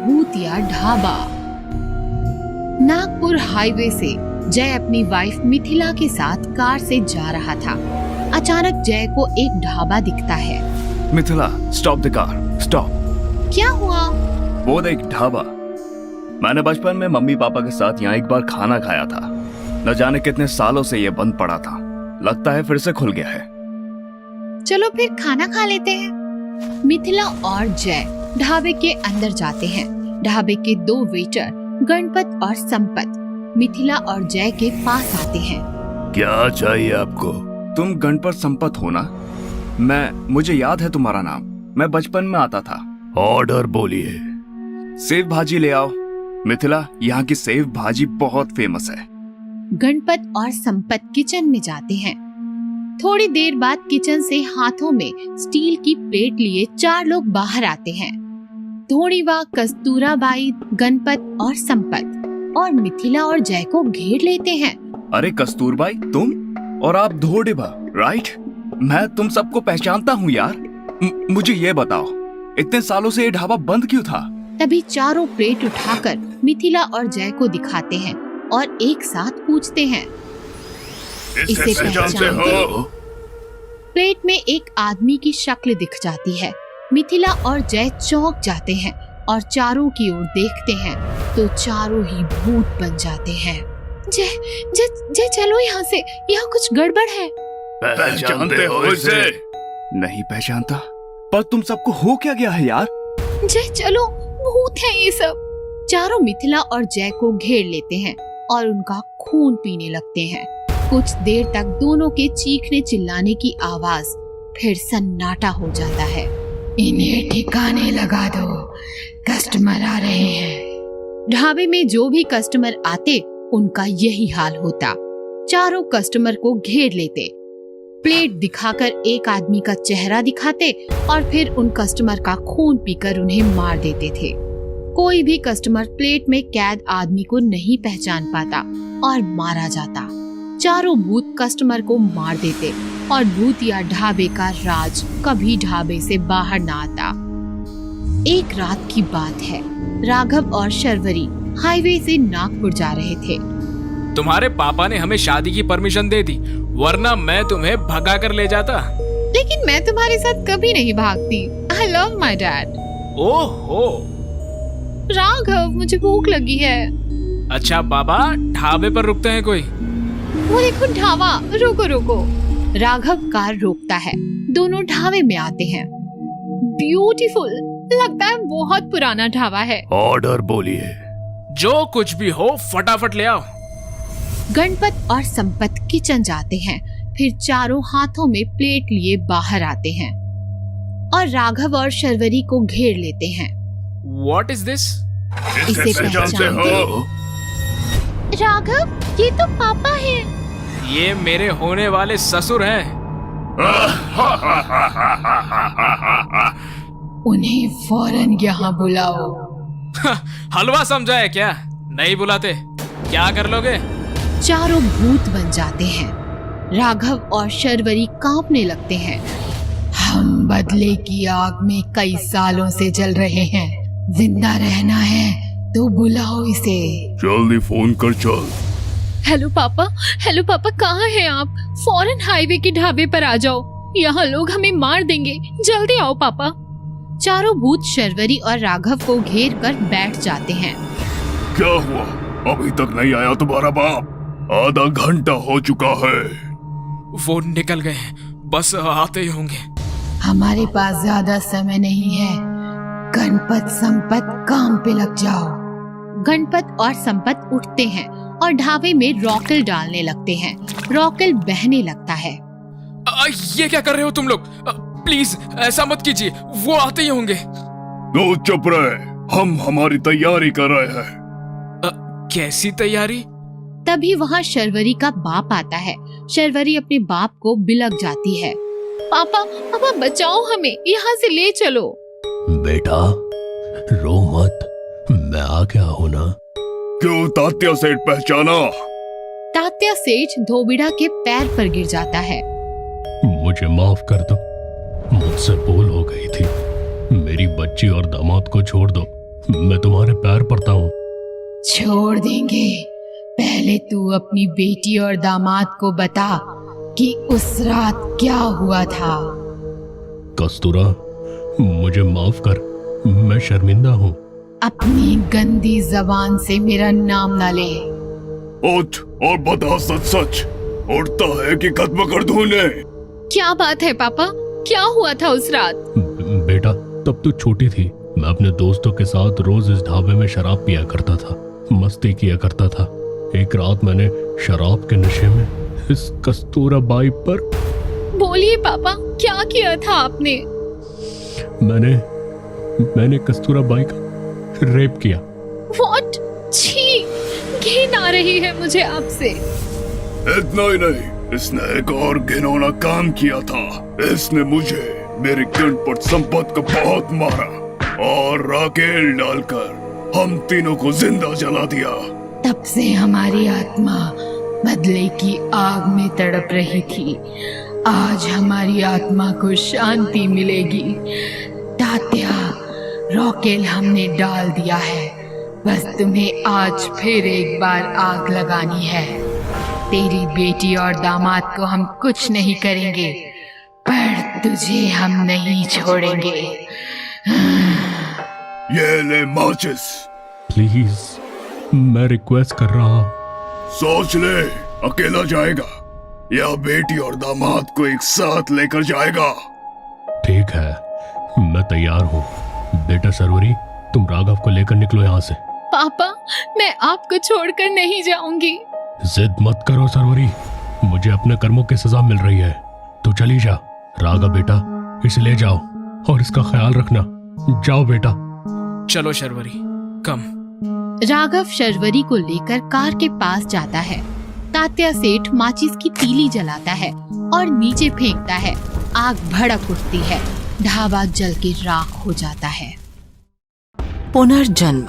भूतिया ढाबा। नागपुर हाईवे से जय अपनी वाइफ मिथिला के साथ कार से जा रहा था। अचानक जय को एक ढाबा दिखता है। Mithila, stop the car, stop. क्या हुआ? वो देख, ढाबा। मैंने बचपन में मम्मी पापा के साथ यहाँ एक बार खाना खाया था। न जाने कितने सालों से ये बंद पड़ा था। लगता है फिर से खुल गया है। चलो फिर खाना खा लेते हैं। मिथिला और जय ढाबे के अंदर जाते हैं। ढाबे के दो वेटर गणपत और संपत मिथिला और जय के पास आते हैं। क्या चाहिए आपको? तुम गणपत संपत हो ना? मुझे याद है तुम्हारा नाम। मैं बचपन में आता था। ऑर्डर बोलिए। सेव भाजी ले आओ। मिथिला, यहाँ की सेव भाजी बहुत फेमस है। गणपत और संपत किचन में जाते हैं। थोड़ी देर बाद किचन से हाथों में स्टील की प्लेट लिए 4 लोग बाहर आते हैं। थोड़ीवा, कस्तूराबाई, गणपत और संपत और मिथिला और जय को घेर लेते हैं। अरे कस्तूरबाई, तुम? और आप धोड़ीबा, राइट? मैं तुम सबको पहचानता हूँ यार। मुझे ये बताओ, इतने सालों से ये ढाबा बंद क्यों था? तभी चारों प्लेट उठाकर मिथिला और जय को दिखाते हैं और एक साथ पूछते हैं, इसे पहचानते हो? प्लेट में एक आदमी की शक्ल दिख जाती है। मिथिला और जय चौंक जाते हैं और चारों की ओर देखते हैं तो चारों ही भूत बन जाते हैं। जय जय जय चलो यहाँ से, यहाँ कुछ गड़बड़ है। पहचानते हो इसे? नहीं पहचानता। पर तुम सबको हो क्या गया है यार? जय चलो, भूत है ये सब। चारों मिथिला और जय को घेर लेते हैं और उनका खून पीने लगते हैं। कुछ देर तक दोनों के चीखने चिल्लाने की आवाज, फिर सन्नाटा हो जाता है। इन्हें ठिकाने लगा दो, कस्टमर आ रहे हैं। ढाबे में जो भी कस्टमर आते उनका यही हाल होता। चारों कस्टमर को घेर लेते, प्लेट दिखाकर एक आदमी का चेहरा दिखाते और फिर उन कस्टमर का खून पीकर उन्हें मार देते थे। कोई भी कस्टमर प्लेट में कैद आदमी को नहीं पहचान पाता और मारा जाता। चारों भूत कस्टमर को मार देते और भूतिया ढाबे का राज कभी ढाबे से बाहर न आता। एक रात की बात है। राघव और शर्वरी हाईवे से नागपुर जा रहे थे। तुम्हारे पापा ने हमें शादी की परमिशन दे दी, वरना मैं तुम्हें भगा कर ले जाता। लेकिन मैं तुम्हारे साथ कभी नहीं भागती। I love my dad। ओहो। राघव, मुझे भूख लगी है। अच्छा बाबा, ढाबे पर रुकते हैं कोई? वो देखो ढाबा, रुको रुको। राघव कार रोकता है। दोनों ढाबे में आते हैं। ब्यूटीफुल, लगता है बहुत पुराना ढाबा है। ऑर्डर बोलिए। जो कुछ भी हो फटाफट ले आओ। गणपत और संपत किचन जाते हैं, फिर चारों हाथों में प्लेट लिए बाहर आते हैं और राघव और शर्वरी को घेर लेते हैं। What is this? इसे पहचानते हो? राघव, ये तो पापा हैं। ये मेरे होने वाले ससुर हैं। उन्हें फौरन यहाँ बुलाओ। हलवा समझा है क्या? नहीं बुलाते क्या कर लोगे? चारों भूत बन जाते हैं। राघव और शर्वरी कांपने लगते हैं। हम बदले की आग में कई सालों से जल रहे हैं। जिंदा रहना है तो बुलाओ इसे। जल्दी फोन कर चल। हेलो पापा, कहाँ हैं आप? फौरन हाईवे के ढाबे पर आ जाओ, यहाँ लोग हमें मार देंगे। जल्दी आओ पापा। चारों भूत शर्वरी और राघव को घेर कर बैठ जाते हैं। क्या हुआ? अभी तक नहीं आया तुम्हारा बाप? आधा घंटा हो चुका है। वो निकल गए, बस आते ही होंगे। हमारे पास ज्यादा समय नहीं है। गणपत संपत काम पे लग जाओ। गणपत और संपत उठते हैं और ढाबे में रॉकेल डालने लगते हैं। रॉकेल बहने लगता है। ये क्या कर रहे हो तुम लोग? प्लीज ऐसा मत कीजिए, वो आते ही होंगे। तो चुप रहे, हम हमारी तैयारी कर रहे हैं। कैसी तैयारी? तभी वहाँ शर्वरी का बाप आता है। शर्वरी अपने बाप को बिलक जाती है। पापा बचाओ हमें, यहाँ से ले चलो। बेटा रो मत, मैं आ गया हूँ ना। क्यों तात्या सेठ पहचाना? तात्या सेठ धोबिड़ा के पैर पर गिर जाता है। मुझे माफ कर दो, मुझसे भूल हो गई थी। मेरी बच्ची और दामाद को छोड़ दो, मैं तुम्हारे पैर पड़ता हूँ। छोड़ देंगे, पहले तू अपनी बेटी और दामाद को बता कि उस रात क्या हुआ था। कस्तूरा, मुझे माफ कर, मैं शर्मिंदा हूँ। अपनी गंदी जबान से मेरा नाम ना ले। उठ और बता सच सच, उठता है कि खत्म कर दूं उन्हें। क्या बात है पापा, क्या हुआ था उस रात? बेटा, तब तू छोटी थी। मैं अपने दोस्तों के साथ रोज इस ढाबे में शराब पिया करता था, मस्ती किया करता था। एक रात मैंने शराब के नशे में इस कस्तूरा बाई पर। बोलिए पापा, क्या किया था आपने? मैंने कस्तूरा बाई का रेप किया। व्हाट? छी, घिन आ रही है मुझे आपसे। इतना ही नहीं, इसने एक और घिनौना काम किया था। इसने मुझे मेरी गणपत संपत को बहुत मारा और राकेल डालकर हम तीनों को जिंदा जला दिया। तब से हमारी आत्मा बदले की आग में तड़प रही थी। आज हमारी आत्मा को शांति मिलेगी। तात्या, रॉकेल हमने डाल दिया है, बस तुम्हें आज फिर एक बार आग लगानी है। तेरी बेटी और दामाद को हम कुछ नहीं करेंगे, पर तुझे हम नहीं छोड़ेंगे। ये ले माचिस। प्लीज, मैं रिक्वेस्ट कर रहा हूँ। सोच ले, अकेला जाएगा या बेटी और दामाद को एक साथ लेकर जाएगा? ठीक है, मैं तैयार हूँ। बेटा सरवरी, तुम राघव को लेकर निकलो यहाँ से। पापा, मैं आपको छोड़कर नहीं जाऊंगी। जिद मत करो सरवरी, मुझे अपने कर्मों की सजा मिल रही है। तू चली जा। राघव बेटा, इसे ले जाओ और इसका ख्याल रखना। जाओ बेटा। चलो शर्वरी, कम। राघव शर्वरी को लेकर कार के पास जाता है। तात्या सेठ माचिस की तीली जलाता है और नीचे फेंकता है। आग भड़क उठती है, ढाबा जल के राख हो जाता है। पुनर्जन्म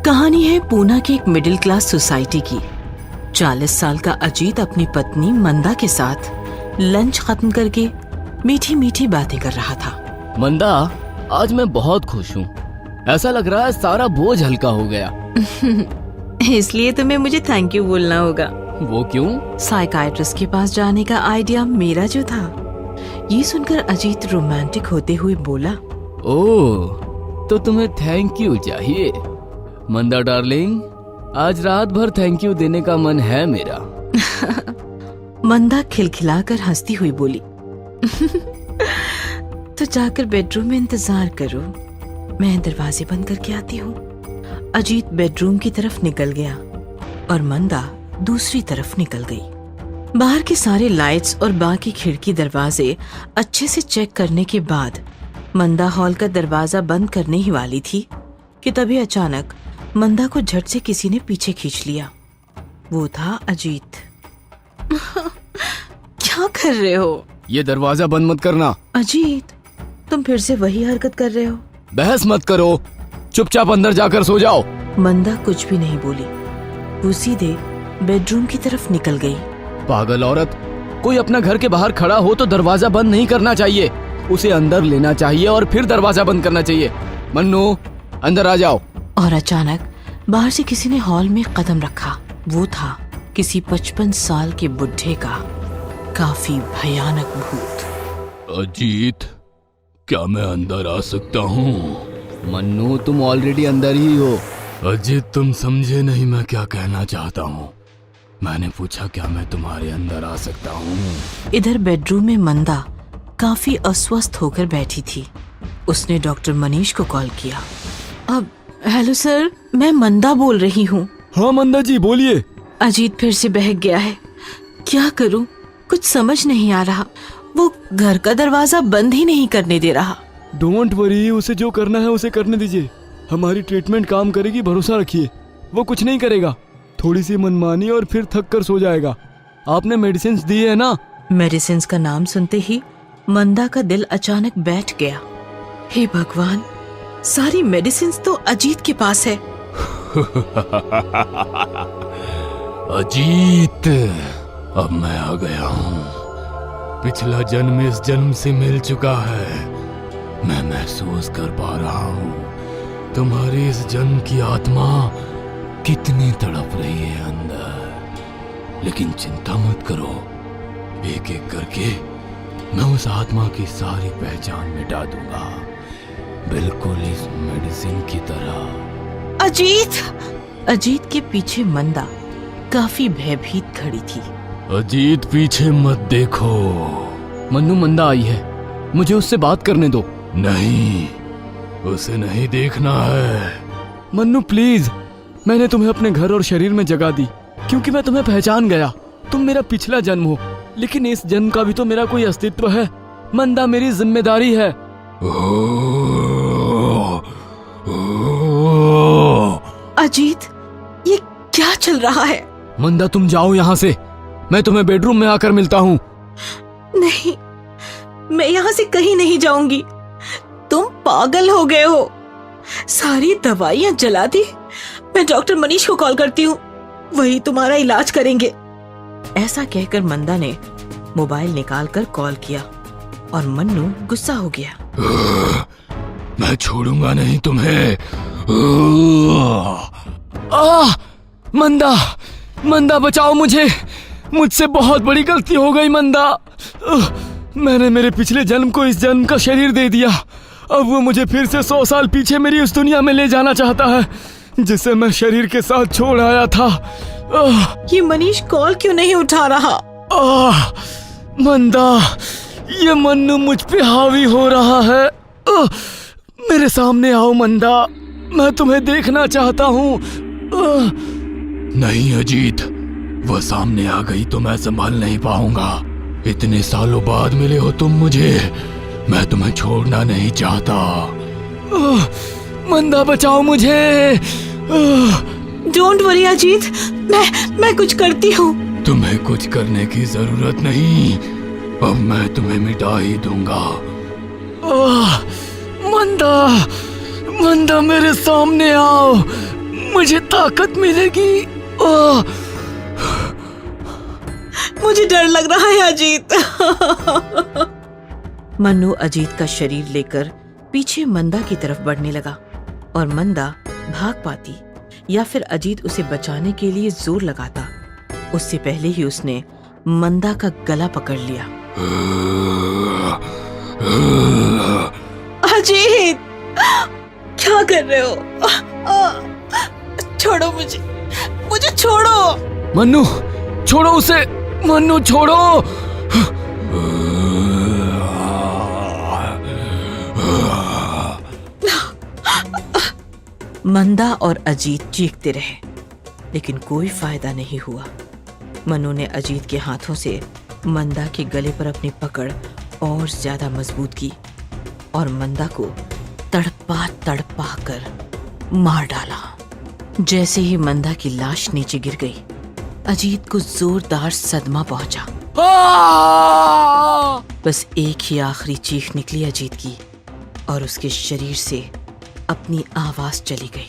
कहानी है पूना की एक मिडिल क्लास सोसाइटी की। 40 साल का अजीत अपनी पत्नी मंदा के साथ लंच खत्म करके मीठी मीठी बातें कर रहा था। मंदा, आज मैं बहुत खुश हूँ। ऐसा लग रहा है सारा बोझ हल्का हो गया। इसलिए तुम्हें मुझे थैंक यू बोलना होगा। वो क्यों? साइकाइट्रिस्ट के पास जाने का आइडिया मेरा जो था। ये सुनकर अजीत रोमांटिक होते हुए बोला, ओह, तो तुम्हें थैंक यू चाहिए। मंदा डार्लिंग, आज रात भर थैंक यू देने का मन है मेरा। मंदा खिलखिलाकर हंसती हुई बोली, तो जाकर बेडरूम में इंतजार करो, मैं दरवाजे बंद करके आती हूँ। अजीत बेडरूम की तरफ निकल गया और मंदा दूसरी तरफ निकल गई। बाहर के सारे लाइट्स और बाकी खिड़की दरवाजे अच्छे से चेक करने के बाद मंदा हॉल का दरवाजा बंद करने ही वाली थी कि तभी अचानक मंदा को झट से किसी ने पीछे खींच लिया। वो था अजीत। क्या कर रहे हो? ये दरवाजा बंद मत करना। अजीत, तुम फिर से वही हरकत कर रहे हो। बहस मत करो, चुपचाप अंदर जाकर सो जाओ। मंदा कुछ भी नहीं बोली, वो सीधे बेडरूम की तरफ निकल गई। पागल औरत, कोई अपना घर के बाहर खड़ा हो तो दरवाजा बंद नहीं करना चाहिए, उसे अंदर लेना चाहिए और फिर दरवाजा बंद करना चाहिए। मन्नू, अंदर आ जाओ। और अचानक बाहर से किसी ने हॉल में कदम रखा। वो था किसी 55 साल के बुढ़े का काफी भयानक भूत। अजीत, क्या मैं अंदर आ सकता हूँ? मन्नू, तुम ऑलरेडी अंदर ही हो। अजीत, तुम समझे नहीं मैं क्या कहना चाहता हूँ। मैंने पूछा क्या मैं तुम्हारे अंदर आ सकता हूँ? इधर बेडरूम में मंदा काफी अस्वस्थ होकर बैठी थी। उसने डॉक्टर मनीष को कॉल किया। अब हेलो सर, मैं मंदा बोल रही हूँ। हाँ मंदा जी, बोलिए। अजीत फिर से बहक गया है, क्या करूँ, कुछ समझ नहीं आ रहा। वो घर का दरवाजा बंद ही नहीं करने दे रहा। डोंट वरी, उसे जो करना है उसे करने दीजिए। हमारी ट्रीटमेंट काम करेगी, भरोसा रखिए। वो कुछ नहीं करेगा, थोड़ी सी मनमानी और फिर थक कर सो जाएगा। आपने मेडिसिन दी है ना? मेडिसिन का नाम सुनते ही मंदा का दिल अचानक बैठ गया। हे भगवान, सारी मेडिसिन तो अजीत के पास है। अजीत, अब मैं आ गया हूँ। पिछला जन्म इस जन्म से मिल चुका है। मैं महसूस कर पा रहा हूँ तुम्हारी इस जन्म की आत्मा कितनी तड़प रही है अंदर। लेकिन चिंता मत करो, एक एक करके मैं उस आत्मा की सारी पहचान मिटा दूंगा, बिल्कुल इस मेडिसिन की तरह। अजीत के पीछे मंदा काफी भयभीत खड़ी थी। अजीत पीछे मत देखो। मन्नू, मंदा आई है, मुझे उससे बात करने दो। नहीं, उसे नहीं देखना है। मन्नू प्लीज, मैंने तुम्हें अपने घर और शरीर में जगह दी क्योंकि मैं तुम्हें पहचान गया। तुम मेरा पिछला जन्म हो, लेकिन इस जन्म का भी तो मेरा कोई अस्तित्व है। मंदा मेरी जिम्मेदारी है। अजीत, ये क्या चल रहा है? मंदा तुम जाओ यहाँ से, मैं तुम्हें बेडरूम में आकर मिलता हूँ। नहीं, मैं यहाँ से कहीं नहीं जाऊंगी। तुम पागल हो गए हो। सारी दवाइयाँ जला दी। मैं डॉक्टर मनीष को कॉल करती हूँ, वही तुम्हारा इलाज करेंगे। ऐसा कहकर मंदा ने मोबाइल निकालकर कॉल किया और मन्नू गुस्सा हो गया। मैं छोड़ूंगा नहीं तुम्हें। मंदा बचाओ मुझे, मुझसे बहुत बड़ी गलती हो गई मंदा। मैंने मेरे पिछले जन्म को इस जन्म का शरीर दे दिया। अब वो मुझे फिर से 100 साल पीछे मेरी उस दुनिया में ले जाना चाहता है जिसे मैं शरीर के साथ छोड़ आया था। ये मनीष कॉल क्यों नहीं उठा रहा? मंदा, ये मन्नू मुझ पे हावी हो रहा है। मेरे सामने आओ मंदा, मैं तुम्हें देखना चाहता हूँ। नहीं अजीत, वो सामने आ गई तो मैं संभाल नहीं पाऊंगा। इतने सालों बाद मिले हो तुम मुझे, मैं तुम्हें छोड़ना नहीं चाहता। मंदा बचाओ मुझे। डोंट वरी अजीत, मैं कुछ करती हूँ। तुम्हें कुछ करने की जरूरत नहीं, अब मैं तुम्हें मिटा ही दूंगा। मंदा मेरे सामने आओ, मुझे ताकत मिलेगी। मुझे डर लग रहा है अजीत। मन्नू अजीत का शरीर लेकर पीछे मंदा की तरफ बढ़ने लगा और मंदा भाग पाती या फिर अजीत उसे बचाने के लिए जोर लगाता, उससे पहले ही उसने मंदा का गला पकड़ लिया। अजीत, क्या कर रहे हो? छोड़ो मुझे छोड़ो। मन्नू छोड़ो उसे, मन्नू छोड़ो। मंदा और अजीत चीखते रहे, लेकिन कोई फायदा नहीं हुआ। मन्नू ने अजीत के हाथों से मंदा के गले पर अपनी पकड़ और ज्यादा मजबूत की और मंदा को तड़पा तड़पा कर मार डाला। जैसे ही मंदा की लाश नीचे गिर गई, अजीत को जोरदार सदमा पहुंचा। बस एक ही आखिरी चीख निकली अजीत की और उसके शरीर से अपनी आवाज चली गई,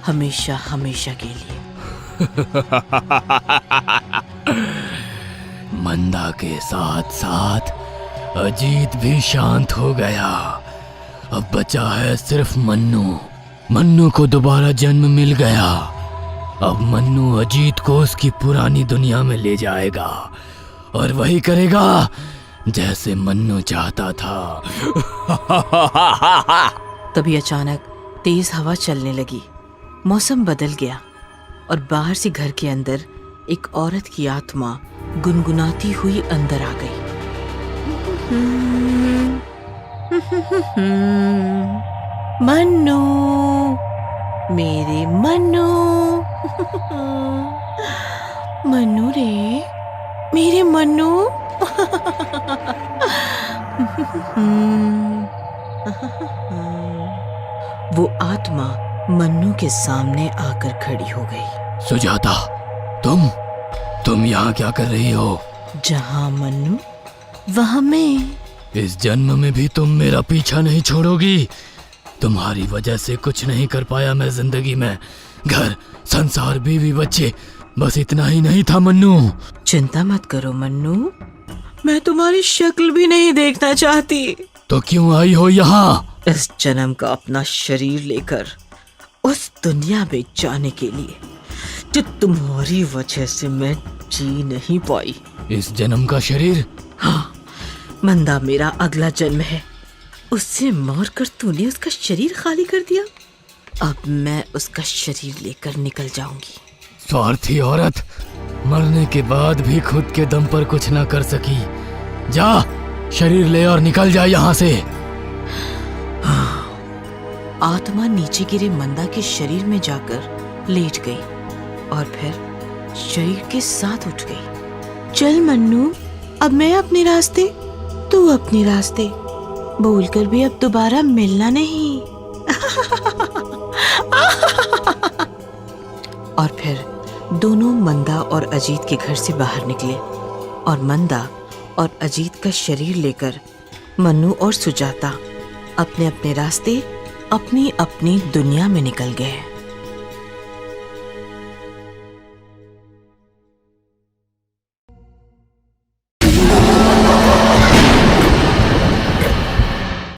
हमेशा हमेशा के लिए। मंदा के साथ साथ अजीत भी शांत हो गया। अब बचा है सिर्फ मन्नू को दोबारा जन्म मिल गया। अब मन्नू अजीत को उसकी पुरानी दुनिया में ले जाएगा और वही करेगा जैसे मन्नू चाहता था। तभी अचानक तेज हवा चलने लगी, मौसम बदल गया और बाहर से घर के अंदर एक औरत की आत्मा गुनगुनाती हुई अंदर आ गई। मन्नू, मेरे मन्नू, मन्नू रे, मेरे मन्नू। वो आत्मा मन्नू के सामने आकर खड़ी हो गई। सुजाता, तुम यहाँ क्या कर रही हो? जहाँ मन्नू वहाँ मैं। इस जन्म में भी तुम मेरा पीछा नहीं छोड़ोगी। तुम्हारी वजह से कुछ नहीं कर पाया मैं जिंदगी में। घर, संसार, बीवी, बच्चे, बस इतना ही नहीं था मन्नू। चिंता मत करो मन्नू, मैं तुम्हारी शक्ल भी नहीं देखना चाहती। तो क्यों आई हो यहाँ? इस जन्म का अपना शरीर लेकर उस दुनिया में जाने के लिए जो तुम्हारी वजह से मैं जी नहीं पाई। इस जन्म का शरीर? हाँ, मंदा मेरा अगला जन्म है। उससे मारकर तूने उसका शरीर खाली कर दिया। अब मैं उसका शरीर लेकर निकल जाऊंगी। स्वार्थी औरत, मरने के बाद भी खुद के दम पर कुछ ना कर सकी। जा, शरीर ले और निकल जा यहाँ से। आत्मा नीचे गिरे मंदा के शरीर में जाकर लेट गई और फिर शरीर के साथ उठ गई। चल मन्नू, अब मैं अपने रास्ते, तू अपने रास्ते, बोलकर भी अब दोबारा मिलना नहीं। और फिर दोनों मंदा और अजीत के घर से बाहर निकले और मंदा और अजीत का शरीर लेकर मन्नू और सुजाता अपने अपने रास्ते, अपनी अपनी दुनिया में निकल गए।